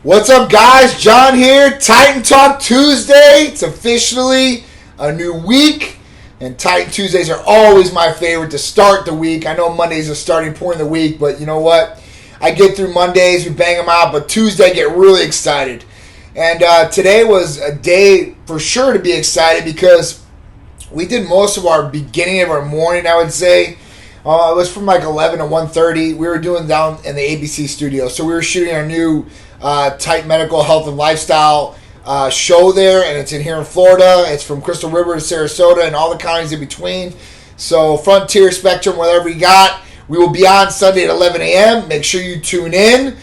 What's up, guys? John here. Titan Talk Tuesday. It's officially a new week, and Titan Tuesdays are always my favorite to start the week. I know Monday's a starting point of the week, but you know what? I get through Mondays, we bang them out, but Tuesday I get really excited. And today was a day for sure to be excited because we did most of our beginning of our morning, I would say. It was from like 11 to 1:30. We were doing down in the ABC studio. So we were shooting our new Titan Medical Health and Lifestyle show there, and it's in here in Florida. It's from Crystal River to Sarasota and all the counties in between. So Frontier, Spectrum, whatever you got. We will be on Sunday at 11 a.m. Make sure you tune in.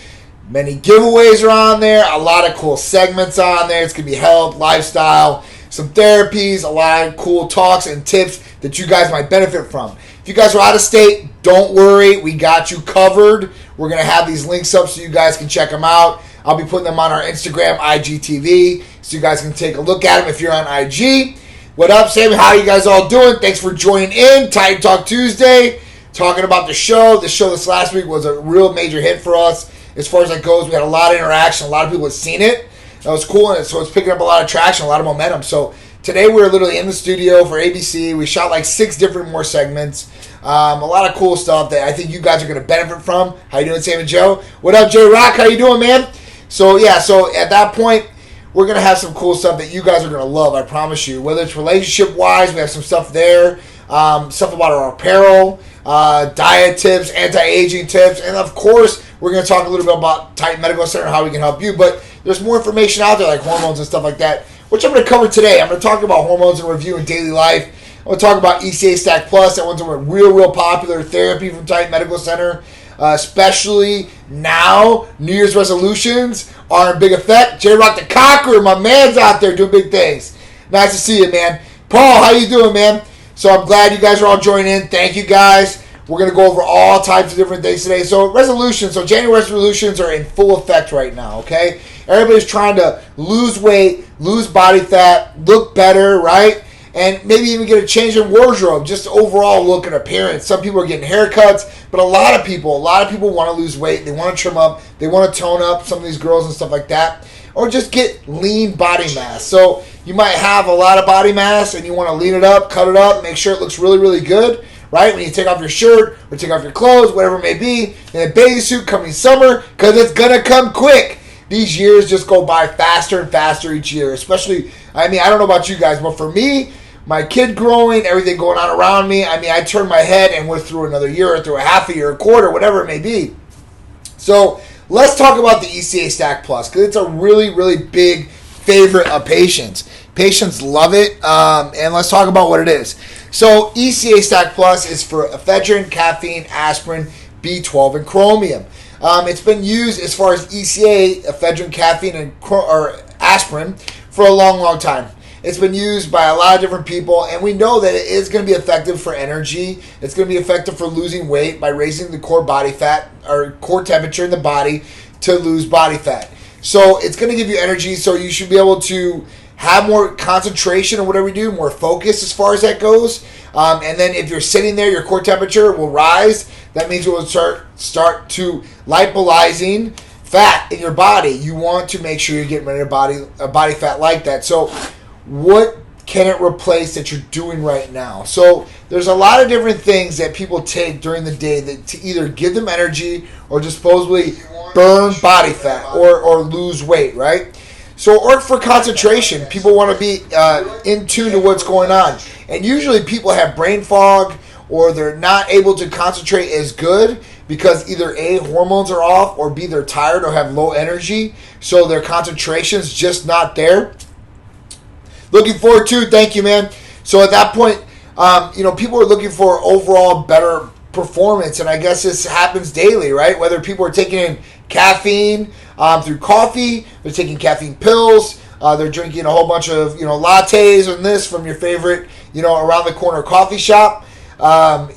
Many giveaways are on there. A lot of cool segments on there. It's going to be health, lifestyle, some therapies, a lot of cool talks and tips that you guys might benefit from. If you guys are out of state, don't worry. We got you covered. We're going to have these links up so you guys can check them out. I'll be putting them on our Instagram, IGTV, so you guys can take a look at them if you're on IG. What up, Sammy? How you guys all doing? Thanks for joining in. Titan Talk Tuesday, talking about the show. The show this last week was a real major hit for us. As far as that goes, we had a lot of interaction. A lot of people have seen it. That was cool, and so it's picking up a lot of traction, a lot of momentum. So today we're literally in the studio for ABC. We shot like 6 different more segments. A lot of cool stuff that I think you guys are going to benefit from. How you doing, Sam and Joe? What up, J-Rock? How you doing, man? So at that point, we're going to have some cool stuff that you guys are going to love, I promise you. Whether it's relationship-wise, we have some stuff there. Stuff about our apparel, diet tips, anti-aging tips, and of course, we're going to talk a little bit about Titan Medical Center and how we can help you. But there's more information out there, like hormones and stuff like that, which I'm going to cover today. I'm going to talk about hormones and review in daily life. I'm going to talk about ECA Stack Plus. That one's a real popular therapy from Titan Medical Center. Especially now, New Year's resolutions are in big effect. J-Rock the Conqueror, my man's out there doing big things. Nice to see you, man. Paul, how you doing, man? So I'm glad you guys are all joining in. Thank you, guys. We're going to go over all types of different things today. So January resolutions are in full effect right now, okay? Everybody's trying to lose weight, lose body fat, look better, right? And maybe even get a change in wardrobe, just overall look and appearance. Some people are getting haircuts, but a lot of people want to lose weight. They want to trim up. They want to tone up, some of these girls and stuff like that. Or just get lean body mass. So you might have a lot of body mass and you want to lean it up, cut it up, make sure it looks really, really good, right? When you take off your shirt or take off your clothes, whatever it may be, and a bathing suit coming summer, because it's going to come quick. These years just go by faster and faster each year. Especially, I don't know about you guys, but for me, my kid growing, everything going on around me, I turn my head and we're through another year, or through a half a year, a quarter, whatever it may be. So let's talk about the ECA Stack Plus, because it's a really, really big favorite of patients. Patients love it, and let's talk about what it is. So ECA Stack Plus is for ephedrine, caffeine, aspirin, B12, and chromium. It's been used as far as ECA, ephedrine, caffeine, and aspirin for a long, long time. It's been used by a lot of different people, and we know that it is going to be effective for energy. It's going to be effective for losing weight by raising the core body fat or core temperature in the body to lose body fat. So it's going to give you energy, so you should be able to have more concentration or whatever you do, more focus as far as that goes. And then if you're sitting there, your core temperature will rise. That means it will start to lipolyzing fat in your body. You want to make sure you're getting rid of body fat like that. So what can it replace that you're doing right now? So there's a lot of different things that people take during the day that to either give them energy or just supposedly burn body fat or lose weight, right? So or for concentration, people want to be in tune to what's going on. And usually people have brain fog or they're not able to concentrate as good because either A, hormones are off, or B, they're tired or have low energy, so their concentration's just not there. Looking forward to, thank you, man. So at that point, people are looking for overall better performance, and I guess this happens daily, right? Whether people are taking in caffeine through coffee, they're taking caffeine pills, they're drinking a whole bunch of lattes and this from your favorite around the corner coffee shop, and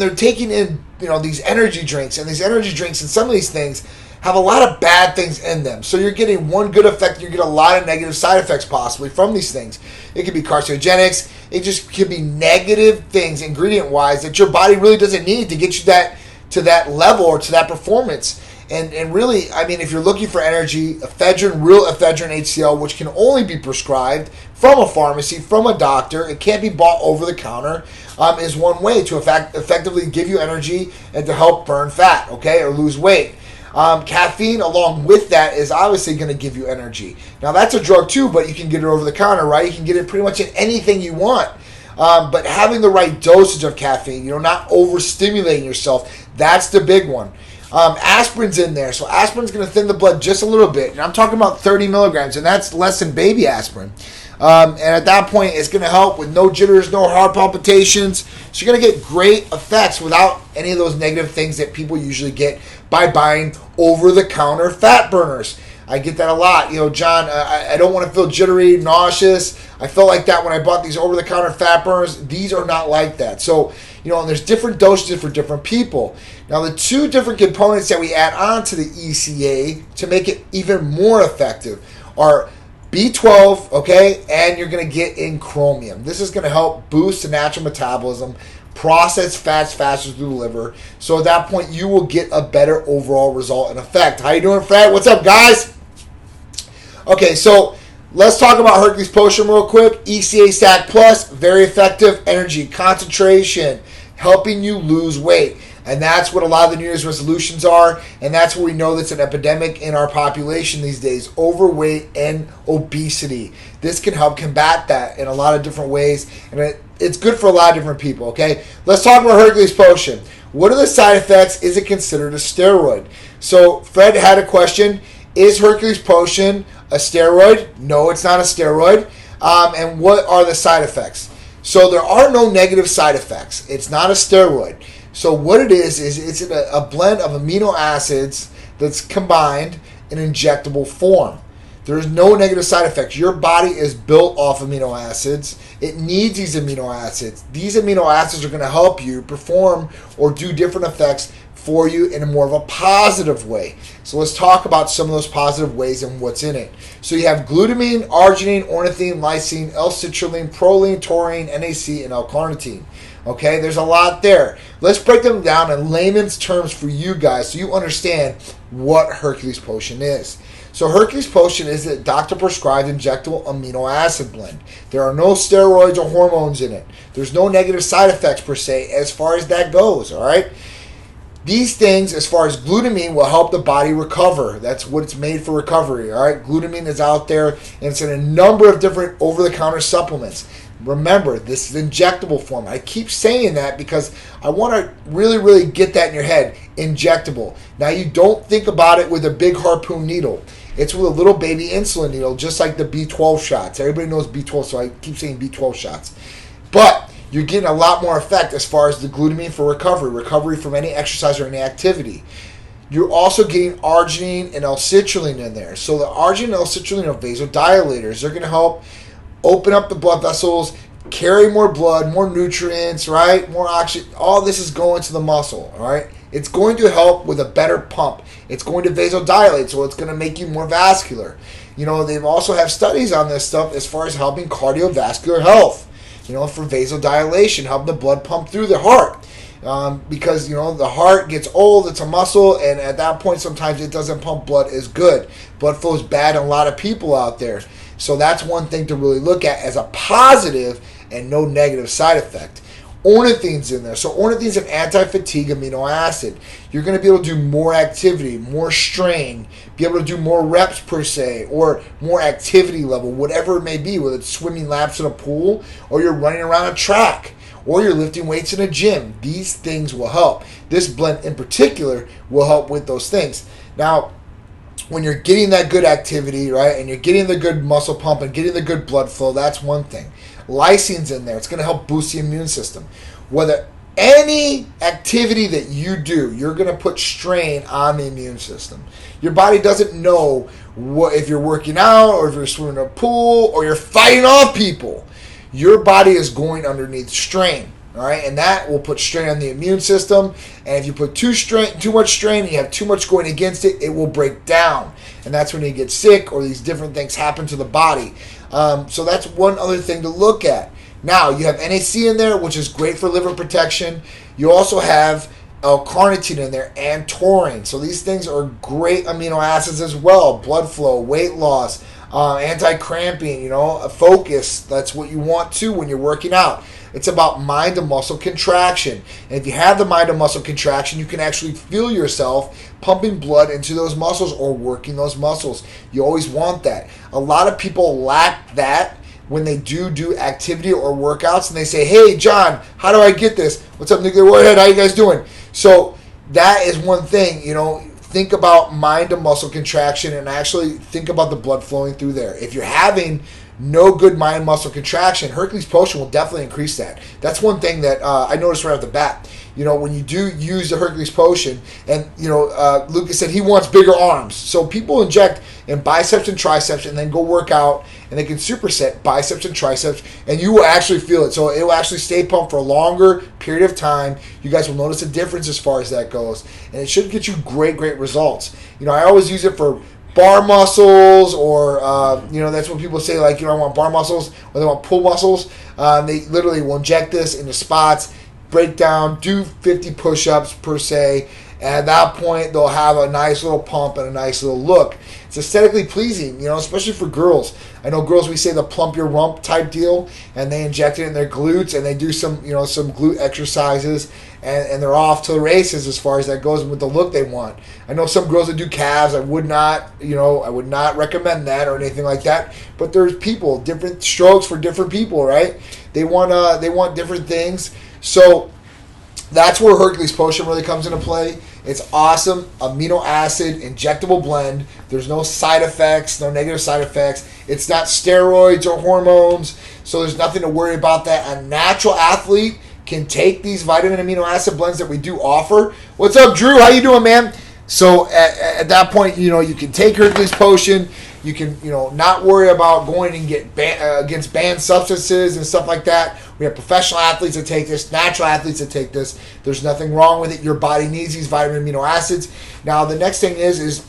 they're taking in these energy drinks, and some of these things have a lot of bad things in them. So you're getting one good effect, you get a lot of negative side effects possibly from these things. It could be carcinogenics, it just could be negative things ingredient-wise that your body really doesn't need to get you to that level or to that performance. And really, I mean, if you're looking for energy, ephedrine, real ephedrine HCl, which can only be prescribed from a pharmacy, from a doctor, it can't be bought over the counter, is one way to effectively give you energy and to help burn fat, okay, or lose weight. Caffeine, along with that, is obviously going to give you energy. Now, that's a drug too, but you can get it over the counter, right? You can get it pretty much in anything you want. But having the right dosage of caffeine, not overstimulating yourself, that's the big one. Aspirin's in there, so aspirin's going to thin the blood just a little bit. And I'm talking about 30 milligrams, and that's less than baby aspirin. And at that point, it's going to help with no jitters, no heart palpitations. So you're going to get great effects without any of those negative things that people usually get by buying over-the-counter fat burners. I get that a lot. John, I don't want to feel jittery, nauseous. I felt like that when I bought these over-the-counter fat burners. These are not like that. So, and there's different dosages for different people. Now, the two different components that we add on to the ECA to make it even more effective are B12, okay, and you're going to get in chromium. This is going to help boost the natural metabolism, process fats faster through the liver. So at that point, you will get a better overall result and effect. How you doing, Fred? What's up, guys? Okay, so let's talk about Hercules Potion real quick. ECA Stack Plus, very effective energy concentration, helping you lose weight. And that's what a lot of the New Year's resolutions are. And that's where we know that's an epidemic in our population these days, overweight and obesity. This can help combat that in a lot of different ways. And it's good for a lot of different people, okay? Let's talk about Hercules Potion. What are the side effects? Is it considered a steroid? So Fred had a question. Is Hercules Potion a steroid? No, it's not a steroid. And what are the side effects? So there are no negative side effects. It's not a steroid. So what it is it's a blend of amino acids that's combined in injectable form. There's no negative side effects. Your body is built off amino acids. It needs these amino acids. These amino acids are going to help you perform or do different effects for you in a more of a positive way. So let's talk about some of those positive ways and what's in it. So you have glutamine, arginine, ornithine, lysine, L-citrulline, proline, taurine, NAC, and L-carnitine. Okay, there's a lot there. Let's break them down in layman's terms for you guys so you understand what Hercules Potion is. So Hercules Potion is a doctor-prescribed injectable amino acid blend. There are no steroids or hormones in it. There's no negative side effects per se as far as that goes, all right? These things, as far as glutamine, will help the body recover. That's what it's made for, recovery, all right? Glutamine is out there, and it's in a number of different over-the-counter supplements. Remember, this is injectable form. I keep saying that because I want to really, really get that in your head. Injectable. Now, you don't think about it with a big harpoon needle. It's with a little baby insulin needle, just like the B12 shots. Everybody knows B12, so I keep saying B12 shots. But you're getting a lot more effect as far as the glutamine for recovery from any exercise or any activity. You're also getting arginine and L-citrulline in there. So the arginine and L-citrulline are vasodilators. They're going to help open up the blood vessels, carry more blood, more nutrients, right? More oxygen. All this is going to the muscle, all right? It's going to help with a better pump. It's going to vasodilate, so it's going to make you more vascular. They've also have studies on this stuff as far as helping cardiovascular health, for vasodilation, helping the blood pump through the heart. Because, the heart gets old, it's a muscle, and at that point, sometimes it doesn't pump blood as good. Blood flow is bad in a lot of people out there. So that's one thing to really look at as a positive and no negative side effect. Ornithine's in there. So ornithine's an anti-fatigue amino acid. You're going to be able to do more activity, more strain, be able to do more reps per se, or more activity level, whatever it may be, whether it's swimming laps in a pool, or you're running around a track, or you're lifting weights in a gym. These things will help. This blend in particular will help with those things. Now, when you're getting that good activity, right, and you're getting the good muscle pump and getting the good blood flow, that's one thing. Lysine's in there. It's going to help boost the immune system. Whether any activity that you do, you're going to put strain on the immune system. Your body doesn't know if you're working out or if you're swimming in a pool or you're fighting off people. Your body is going underneath strain. All right, and that will put strain on the immune system. And if you put too much strain, and you have too much going against it, it will break down. And that's when you get sick or these different things happen to the body. So that's one other thing to look at. Now, you have NAC in there, which is great for liver protection. You also have L-carnitine in there, and taurine. So these things are great amino acids as well. Blood flow, weight loss, anti-cramping, focus. That's what you want too when you're working out. It's about mind and muscle contraction. And if you have the mind and muscle contraction, you can actually feel yourself pumping blood into those muscles or working those muscles. You always want that. A lot of people lack that when they do activity or workouts, and they say, hey, John, how do I get this? What's up, Nuclear Warhead? How you guys doing? So that is one thing, think about mind and muscle contraction and actually think about the blood flowing through there. If you're having no good mind muscle contraction, Hercules Potion will definitely increase that. That's one thing that I noticed right off the bat. When you do use the Hercules Potion, and Lucas said he wants bigger arms. So people inject in biceps and triceps and then go work out, and they can superset biceps and triceps, and you will actually feel it. So it will actually stay pumped for a longer period of time. You guys will notice a difference as far as that goes, and it should get you great results. I always use it for bar muscles, or that's what people say, like, I want bar muscles, or they want pull muscles. They literally will inject this into spots, break down, do 50 push-ups per se, and at that point they'll have a nice little pump and a nice little look. It's aesthetically pleasing, especially for girls. I know girls, we say the plump your rump type deal, and they inject it in their glutes, and they do some glute exercises, and they're off to the races as far as that goes with the look they want. I know some girls that do calves. I would not recommend that or anything like that. But there's people, different strokes for different people, right? They want different things. So that's where Hercules Potion really comes into play. It's awesome amino acid injectable blend. There's no side effects, no negative side effects. It's not steroids or hormones, so there's nothing to worry about that. A natural athlete can take these vitamin amino acid blends that we do offer. What's up, Drew? How you doing, man? So at that point, you can take Hercules Potion. You can, not worry about going and get against banned substances and stuff like that. We have professional athletes that take this, natural athletes that take this. There's nothing wrong with it. Your body needs these vitamin amino acids. Now, the next thing is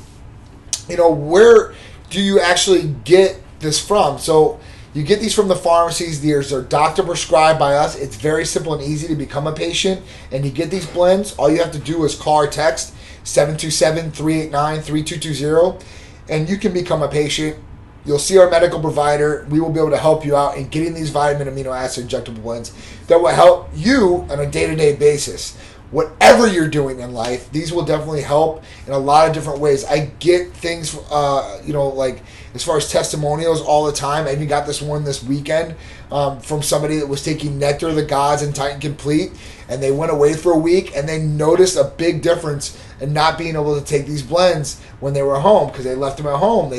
where do you actually get this from? So you get these from the pharmacies. They're doctor prescribed by us. It's very simple and easy to become a patient. And you get these blends. All you have to do is call or text 727-389-3220. And you can become a patient. You'll see our medical provider. We will be able to help you out in getting these vitamin amino acid injectable blends that will help you on a day-to-day basis. Whatever you're doing in life, these will definitely help in a lot of different ways. I get things, like as far as testimonials all the time. I even got this one this weekend from somebody that was taking Nectar of the Gods and Titan Complete, and they went away for a week, and they noticed a big difference in not being able to take these blends when they were home because they left them at home.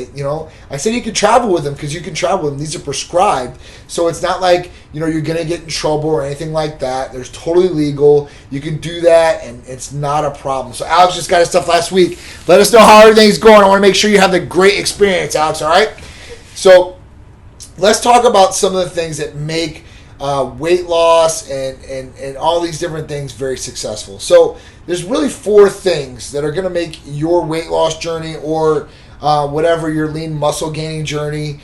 I said you can travel with them because you can travel with them. These are prescribed, so it's not like you're gonna get in trouble or anything like that. They're totally legal. You can do that, and it's not a problem. So Alex just got his stuff last week. Let us know how everything's going. I want to make sure you have the great experience, Alex. All right. So let's talk about some of the things that make weight loss and all these different things very successful. So there's really 4 things that are going to make your weight loss journey or whatever your lean muscle gaining journey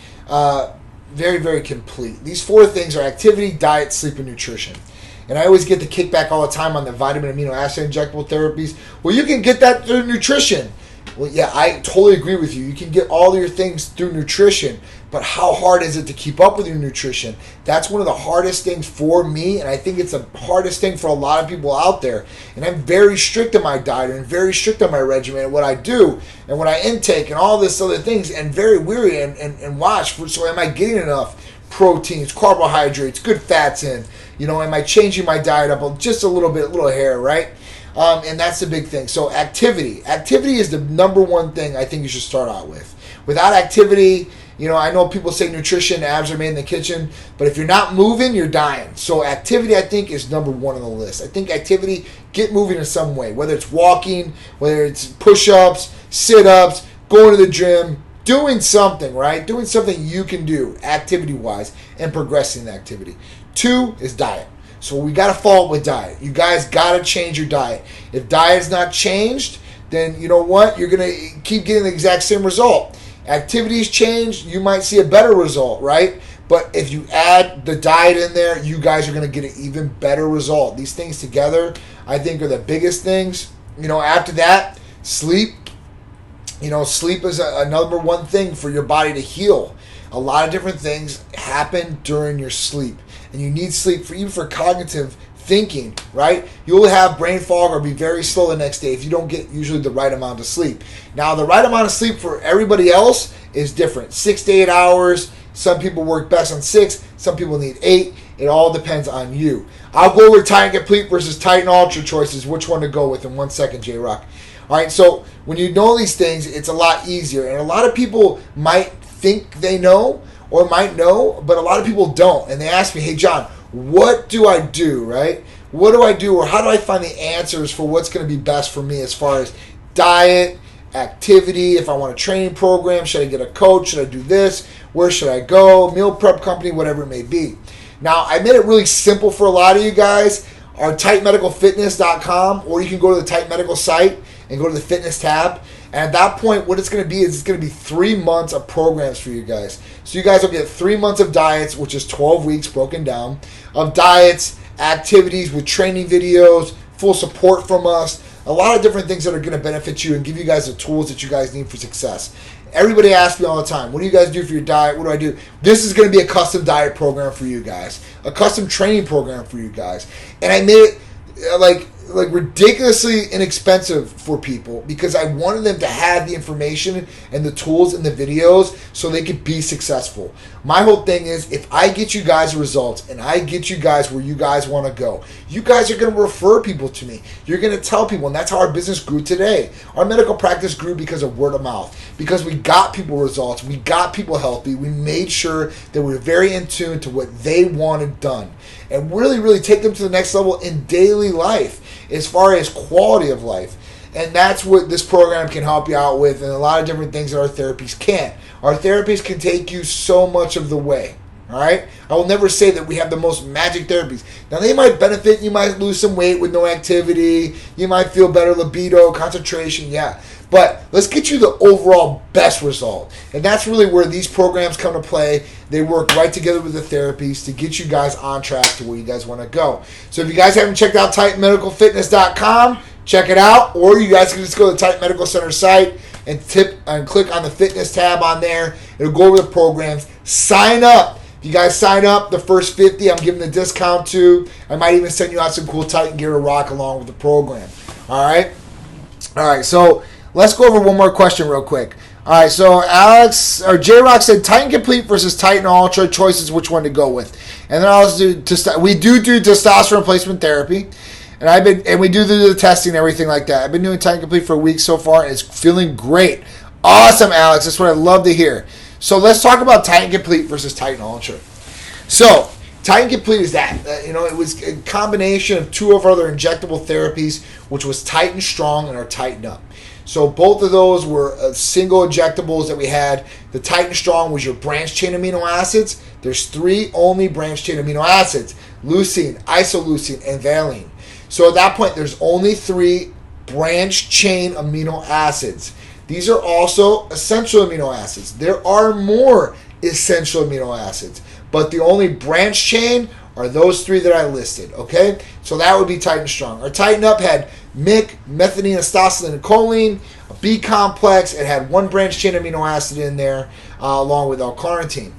very, very complete. These 4 things are activity, diet, sleep, and nutrition. And I always get the kickback all the time on the vitamin amino acid injectable therapies. Well, you can get that through nutrition. Well, yeah, I totally agree with you. You can get all your things through nutrition, but how hard is it to keep up with your nutrition? That's one of the hardest things for me, and I think it's the hardest thing for a lot of people out there. And I'm very strict on my diet and very strict on my regimen and what I do and what I intake and all this other things, and very weary and watch. So am I getting enough proteins, carbohydrates, good fats in? Am I changing my diet up just a little bit, a little hair, right? And that's the big thing. So activity is the number one thing I think you should start out with. Without activity, I know people say nutrition, abs are made in the kitchen, but if you're not moving, you're dying. So activity, I think, is number one on the list. I think activity, get moving in some way, whether it's walking, whether it's push-ups, sit-ups, going to the gym, doing something, right? Doing something you can do activity-wise and progressing the activity. 2 is diet. So we got to follow up with diet. You guys got to change your diet. If diet's not changed, then you know what? You're going to keep getting the exact same result. Activities change, you might see a better result, right? But if you add the diet in there, you guys are going to get an even better result. These things together, I think, are the biggest things. After that, sleep. Sleep is a number one thing for your body to heal. A lot of different things happen during your sleep. And you need sleep even for cognitive thinking, right? You'll have brain fog or be very slow the next day if you don't get usually the right amount of sleep. Now, the right amount of sleep for everybody else is different. 6 to 8 hours. Some people work best on 6. Some people need 8. It all depends on you. I'll go over Titan Complete versus Titan Ultra choices, which one to go with in 1 second, J-Rock. All right, so when you know these things, it's a lot easier. And a lot of people might think they know or might know, but a lot of people don't. And they ask me, hey, John, what do I do, right? What do I do, or how do I find the answers for what's going to be best for me as far as diet, activity, if I want a training program, should I get a coach, should I do this, where should I go, meal prep company, whatever it may be. Now, I made it really simple for a lot of you guys. Our titanmedicalfitness.com, or you can go to the Titan Medical site and go to the fitness tab. And at that point, what it's going to be is it's going to be 3 months of programs for you guys. So you guys will get 3 months of diets, which is 12 weeks broken down, of diets, activities with training videos, full support from us, a lot of different things that are going to benefit you and give you guys the tools that you guys need for success. Everybody asks me all the time, what do you guys do for your diet? What do I do? This is going to be a custom diet program for you guys, a custom training program for you guys. And I made it like ridiculously inexpensive for people because I wanted them to have the information and the tools and the videos so they could be successful. My whole thing is, if I get you guys results and I get you guys where you guys want to go, you guys are going to refer people to me. You're going to tell people, and that's how our business grew today. Our medical practice grew because of word of mouth, because we got people results, we got people healthy, we made sure that we were very in tune to what they wanted done, and really, really take them to the next level in daily life as far as quality of life. And that's what this program can help you out with, and a lot of different things that our therapies can't. Our therapies can take you so much of the way. All right? I will never say that we have the most magic therapies. Now, they might benefit. You might lose some weight with no activity. You might feel better libido, concentration, yeah. But let's get you the overall best result. And that's really where these programs come to play. They work right together with the therapies to get you guys on track to where you guys want to go. So if you guys haven't checked out titanmedicalfitness.com, check it out. Or you guys can just go to the Titan Medical Center site and click on the fitness tab on there. It'll go over the programs. Sign up. If you guys sign up, the first 50, I'm giving the discount to. I might even send you out some cool Titan gear to rock along with the program. All right? All right, so let's go over one more question real quick. All right, so J-Rock said Titan Complete versus Titan Ultra, choices which one to go with. And then we do testosterone replacement therapy, and we do the testing and everything like that. I've been doing Titan Complete for a week so far, and it's feeling great. Awesome, Alex. That's what I love to hear. So let's talk about Titan Complete versus Titan Ultra. So Titan Complete is that. It was a combination of two of our other injectable therapies, which was Titan Strong and our Titan Up. So both of those were single injectables that we had. The Titan Strong was your branched chain amino acids. There's 3 only branched chain amino acids: leucine, isoleucine, and valine. So at that point, there's only 3 branched chain amino acids. These are also essential amino acids. There are more essential amino acids, but the only branched chain are those 3 that I listed, okay? So that would be Titan Strong. Our Titan Up had MIC, methionine, acetylcholine, and choline, a B complex. It had 1 branched chain amino acid in there, along with L-carnitine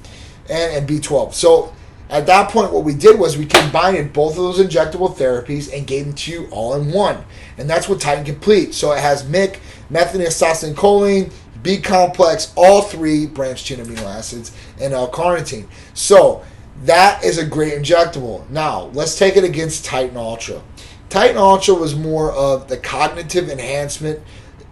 and B12. So at that point, what we did was we combined both of those injectable therapies and gave them to you all in one. And that's what Titan Complete. So it has MIC, methionine, acetylcholine, choline, B complex, all 3 branched chain amino acids, and L-carnitine. So that is a great injectable. Now, let's take it against Titan Ultra. Titan Ultra was more of the cognitive enhancement,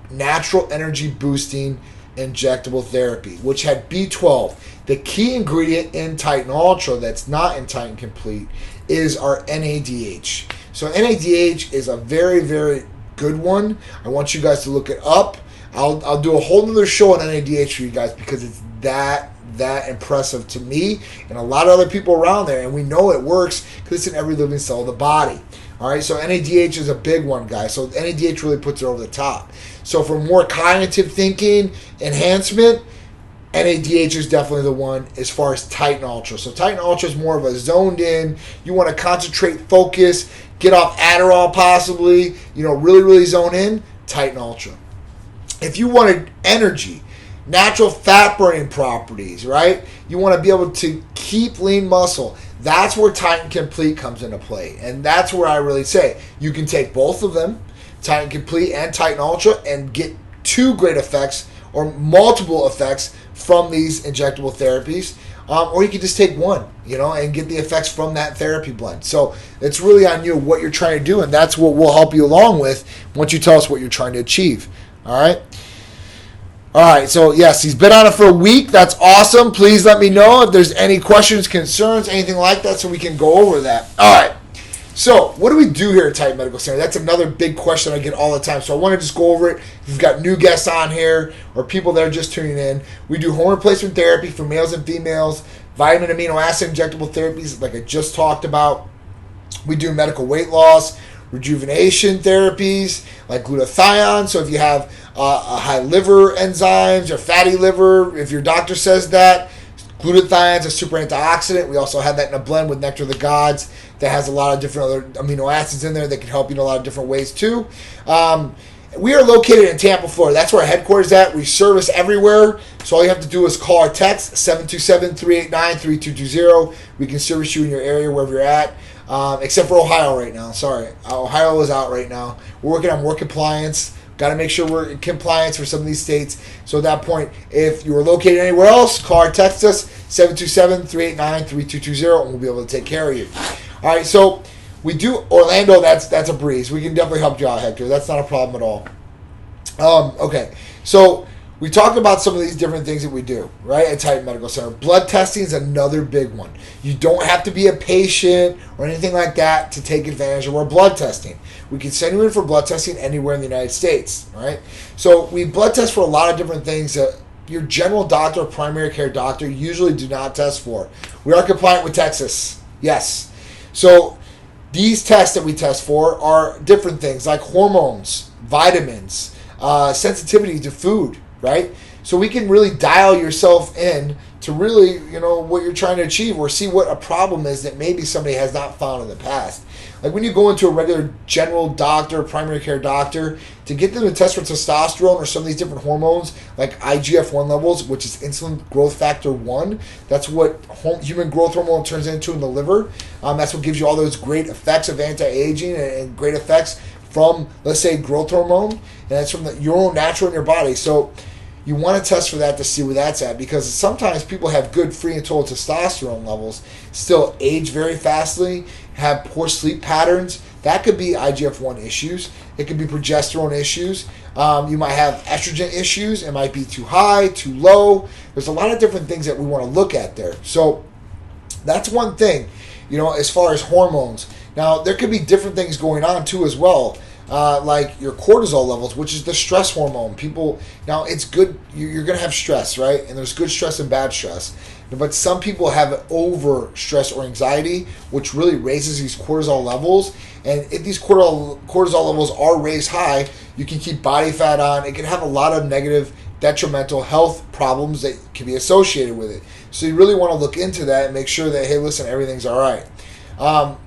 natural energy boosting injectable therapy, which had B12. The key ingredient in Titan Ultra that's not in Titan Complete is our NADH. So NADH is a very, very good one. I want you guys to look it up. I'll do a whole nother show on NADH for you guys because it's that impressive to me and a lot of other people around there, and we know it works because it's in every living cell of the body. All right, so NADH is a big one, guys. So NADH really puts it over the top. So for more cognitive thinking, enhancement, NADH is definitely the one as far as Titan Ultra. So Titan Ultra is more of a zoned in. You want to concentrate, focus, get off Adderall possibly, really, really zone in, Titan Ultra. If you wanted energy, natural fat burning properties, right? You want to be able to keep lean muscle. That's where Titan Complete comes into play. And that's where I really say you can take both of them, Titan Complete and Titan Ultra, and get two great effects or multiple effects from these injectable therapies. Or you can just take one, and get the effects from that therapy blend. So it's really on you what you're trying to do, and that's what we'll help you along with once you tell us what you're trying to achieve. All right? All right, so yes, he's been on it for a week. That's awesome. Please let me know if there's any questions, concerns, anything like that, so we can go over that. All right, so what do we do here at Titan Medical Center? That's another big question I get all the time, so I want to just go over it. If you've got new guests on here or people that are just tuning in, we do hormone replacement therapy for males and females, vitamin amino acid injectable therapies like I just talked about. We do medical weight loss, rejuvenation therapies like glutathione. So if you have a high liver enzymes or fatty liver, if your doctor says that, glutathione is a super antioxidant. We also have that in a blend with Nectar of the Gods that has a lot of different other amino acids in there that can help you in a lot of different ways too. We are located in Tampa, Florida. That's where our headquarters is at. We service everywhere. So all you have to do is call or text 727-389-3220. We can service you in your area wherever you're at. Except for Ohio right now. Sorry. Ohio is out right now. We're working on work compliance. Got to make sure we're in compliance for some of these states. So at that point, if you are located anywhere else, call or text us, 727-389-3220, and we'll be able to take care of you. All right, so we do Orlando. That's a breeze. We can definitely help you out, Hector. That's not a problem at all. Okay, so we talked about some of these different things that we do, right, at Titan Medical Center. Blood testing is another big one. You don't have to be a patient or anything like that to take advantage of our blood testing. We can send you in for blood testing anywhere in the United States, right? So we blood test for a lot of different things that your general doctor or primary care doctor usually do not test for. We are compliant with Texas, yes. So these tests that we test for are different things like hormones, vitamins, sensitivity to food, right? So we can really dial yourself in to really, what you're trying to achieve or see what a problem is that maybe somebody has not found in the past. Like when you go into a regular general doctor, primary care doctor, to get them to test for testosterone or some of these different hormones like IGF-1 levels, which is insulin growth factor 1. That's what human growth hormone turns into in the liver. That's what gives you all those great effects of anti-aging and great effects from, let's say, growth hormone. And that's from your own natural in your body. So you want to test for that to see where that's at, because sometimes people have good free and total testosterone levels, still age very fastly, have poor sleep patterns. That could be IGF-1 issues. It could be progesterone issues. You might have estrogen issues. It might be too high, too low. There's a lot of different things that we want to look at there. So that's one thing, as far as hormones. Now, there could be different things going on too as well. Like your cortisol levels, which is the stress hormone. Now it's good, you're going to have stress, right? And there's good stress and bad stress. But some people have over stress or anxiety, which really raises these cortisol levels. And if these cortisol levels are raised high, you can keep body fat on. It can have a lot of negative, detrimental health problems that can be associated with it. So you really want to look into that and make sure that, hey, listen, everything's all right.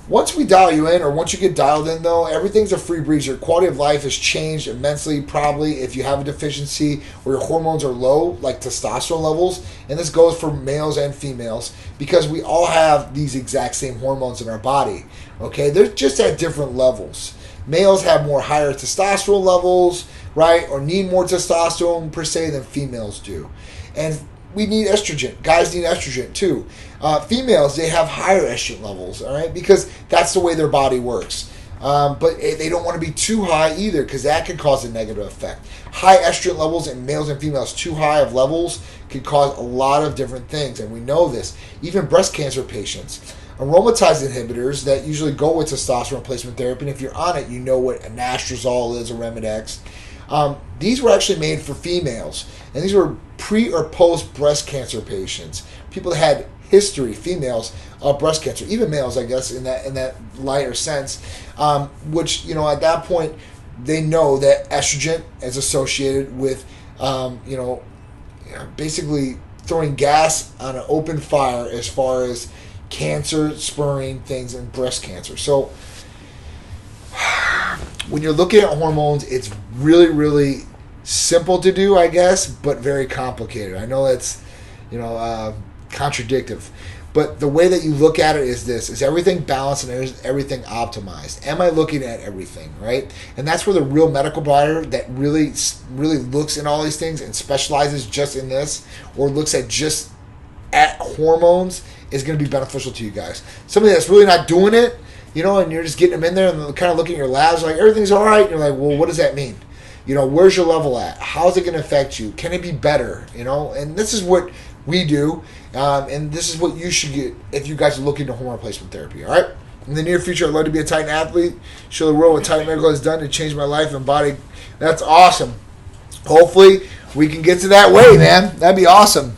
Once we dial you in, or once you get dialed in, though, everything's a free breeze. Your quality of life has changed immensely, probably, if you have a deficiency or your hormones are low, like testosterone levels. And this goes for males and females, because we all have these exact same hormones in our body. Okay, they're just at different levels. Males have more higher testosterone levels, right, or need more testosterone per se than females do. And we need estrogen. Guys need estrogen too. Females, they have higher estrogen levels, all right, because that's the way their body works. But they don't want to be too high either, because that could cause a negative effect. High estrogen levels in males and females, too high of levels, could cause a lot of different things, and we know this. Even breast cancer patients. Aromatase inhibitors that usually go with testosterone replacement therapy, and if you're on it, you know what anastrozole is, or Remedex. These were actually made for females, and these were pre or post breast cancer patients. People that had history, females, of breast cancer, even males, I guess, in that lighter sense, which, at that point, they know that estrogen is associated with, basically throwing gas on an open fire as far as cancer, spurring things, and breast cancer. So when you're looking at hormones, it's really, really simple to do, I guess, but very complicated. I know that's, contradictive. But the way that you look at it is this: is everything balanced and is everything optimized? Am I looking at everything, right? And that's where the real medical provider that really looks in all these things and specializes just in this, or looks at just at hormones, is going to be beneficial to you guys. Somebody that's really not doing it, and you're just getting them in there and kind of looking at your labs like everything's all right. And you're like, well, what does that mean? Where's your level at? How's it going to affect you? Can it be better? And this is what we do. And this is what you should get if you guys are looking to hormone replacement therapy, all right? In the near future, I'd love to be a Titan athlete, show the world what Titan Medical has done to change my life and body. That's awesome. Hopefully, we can get to that way, man. That'd be awesome.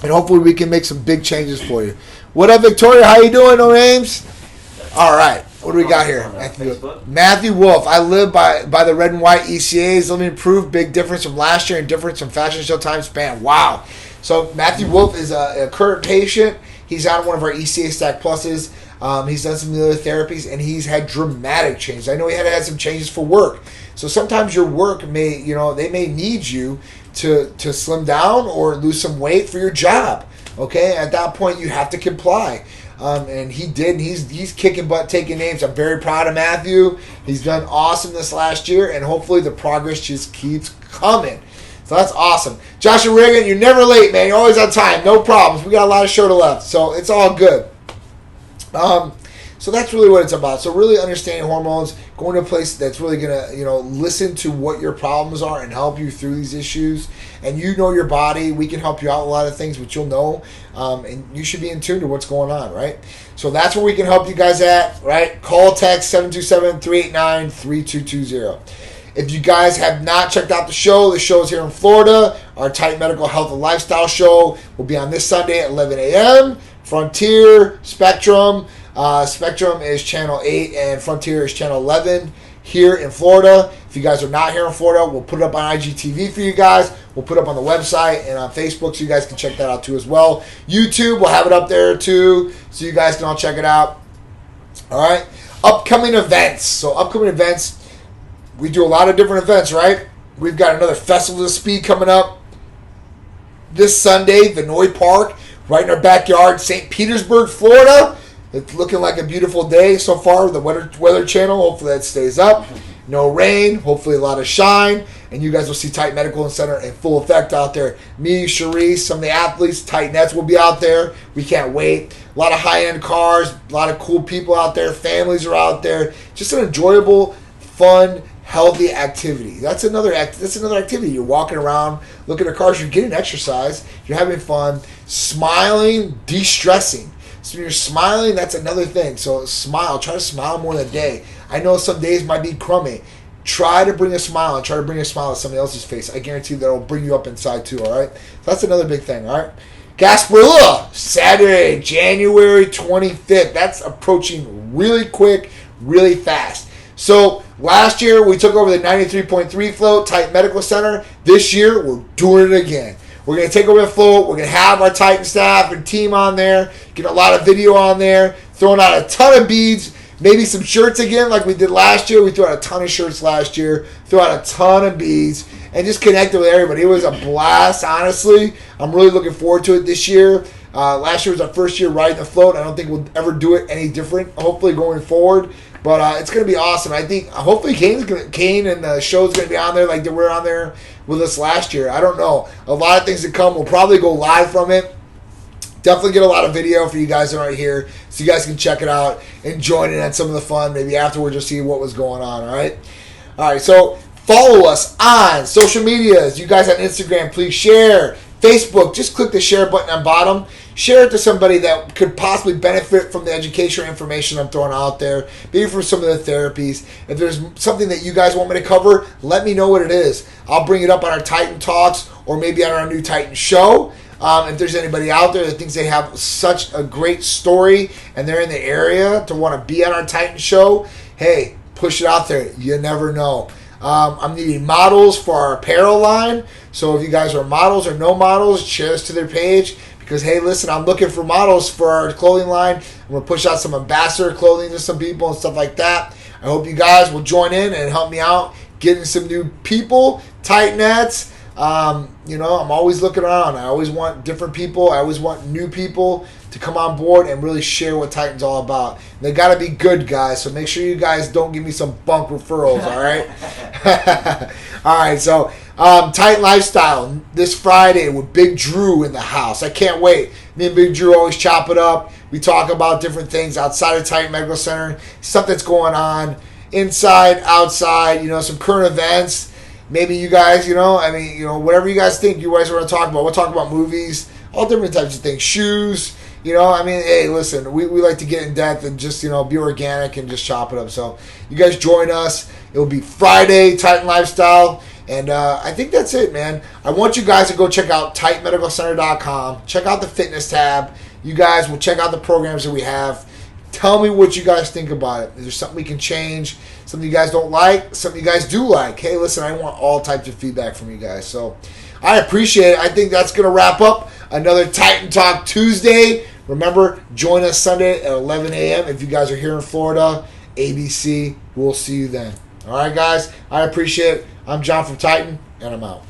And hopefully, we can make some big changes for you. What up, Victoria? How you doing, no names? All right. What do we got here? Matthew Wolfe. I live by the red and white ECAs. Let me improve. Big difference from last year and difference from fashion show time span. Wow. So Matthew Wolfe is a current patient. He's on one of our ECA Stack Pluses. He's done some other therapies, and he's had dramatic changes. I know he had some changes for work. So sometimes your work may, they may need you to slim down or lose some weight for your job. Okay? At that point, you have to comply. And he did. And he's kicking butt, taking names. I'm very proud of Matthew. He's done awesome this last year, and hopefully the progress just keeps coming. So that's awesome. Joshua Reagan, you're never late, man. You're always on time. No problems. We got a lot of show to left, so it's all good. So that's really what it's about. So really understanding hormones, going to a place that's really going to, listen to what your problems are and help you through these issues. And you know your body. We can help you out with a lot of things, but you'll know. And you should be in tune to what's going on, right? So that's where we can help you guys at, right? Call, text 727-389-3220. If you guys have not checked out the show is here in Florida. Our Titan Medical Health and Lifestyle show will be on this Sunday at 11 a.m. Frontier, Spectrum. Spectrum is channel 8 and Frontier is channel 11 here in Florida. If you guys are not here in Florida, we'll put it up on IGTV for you guys. We'll put it up on the website and on Facebook so you guys can check that out too as well. YouTube, we'll have it up there too so you guys can all check it out. All right. Upcoming events. So upcoming events, we do a lot of different events, right? We've got another Festival of Speed coming up this Sunday, Vinoy Park, right in our backyard, St. Petersburg, Florida. It's looking like a beautiful day so far with the weather channel. Hopefully that stays up. No rain. Hopefully a lot of shine. And you guys will see Titan Medical Center in full effect out there. Me, Sharice, some of the athletes, Titanettes will be out there. We can't wait. A lot of high-end cars, a lot of cool people out there. Families are out there. Just an enjoyable, fun, healthy activity. That's another activity. You're walking around, looking at cars. You're getting exercise. You're having fun, smiling, de-stressing. So when you're smiling, that's another thing. So smile. Try to smile more than a day. I know some days might be crummy. Try to bring a smile and try to bring a smile to somebody else's face. I guarantee that will bring you up inside too, all right? So that's another big thing, all right? Gasparilla, Saturday, January 25th. That's approaching really quick, really fast. So last year, we took over the 93.3 float, Titan Medical Center. This year, we're doing it again. We're going to take over the float. We're going to have our Titan staff and team on there, get a lot of video on there, throwing out a ton of beads, maybe some shirts again like we did last year. We threw out a ton of shirts last year, threw out a ton of beads, and just connected with everybody. It was a blast, honestly. I'm really looking forward to it this year. Last year was our first year riding the float. I don't think we'll ever do it any different, hopefully, going forward. But it's going to be awesome. I think, hopefully, Kane and the show's going to be on there like they were on there with us last year. I don't know. A lot of things to come. We'll probably go live from it. Definitely get a lot of video for you guys that are here so you guys can check it out and join in on some of the fun. Maybe afterwards you'll see what was going on, all right? All right, so follow us on social medias. You guys on Instagram, please share. Facebook, just click the share button on bottom. Share it to somebody that could possibly benefit from the educational information I'm throwing out there, maybe from some of the therapies. If there's something that you guys want me to cover, let me know what it is. I'll bring it up on our Titan Talks or maybe on our new Titan show. If there's anybody out there that thinks they have such a great story and they're in the area to want to be on our Titan show, hey, push it out there. You never know. I'm needing models for our apparel line. So if you guys are models or no models, share this to their page. Because, hey, listen, I'm looking for models for our clothing line. I'm going to push out some ambassador clothing to some people and stuff like that. I hope you guys will join in and help me out getting some new people, Titanettes. I'm always looking around. I always want different people. I always want new people to come on board and really share what Titan's all about. And they got to be good, guys. So make sure you guys don't give me some bunk referrals, all right? All right, so Titan Lifestyle this Friday with Big Dru in the house. I can't wait. Me and Big Dru always chop it up. We talk about different things outside of Titan Medical Center, stuff that's going on inside, outside, some current events. Maybe you guys, whatever you guys think you guys want to talk about. We'll talk about movies, all different types of things, shoes. Hey, listen, we like to get in depth and just, be organic and just chop it up. So you guys join us. It will be Friday, Titan Lifestyle. And I think that's it, man. I want you guys to go check out titanmedicalcenter.com. Check out the fitness tab. You guys will check out the programs that we have. Tell me what you guys think about it. Is there something we can change? Something you guys don't like? Something you guys do like? Hey, listen, I want all types of feedback from you guys. So I appreciate it. I think that's going to wrap up another Titan Talk Tuesday. Remember, join us Sunday at 11 a.m. If you guys are here in Florida, ABC. We'll see you then. All right, guys. I appreciate it. I'm John from Titan, and I'm out.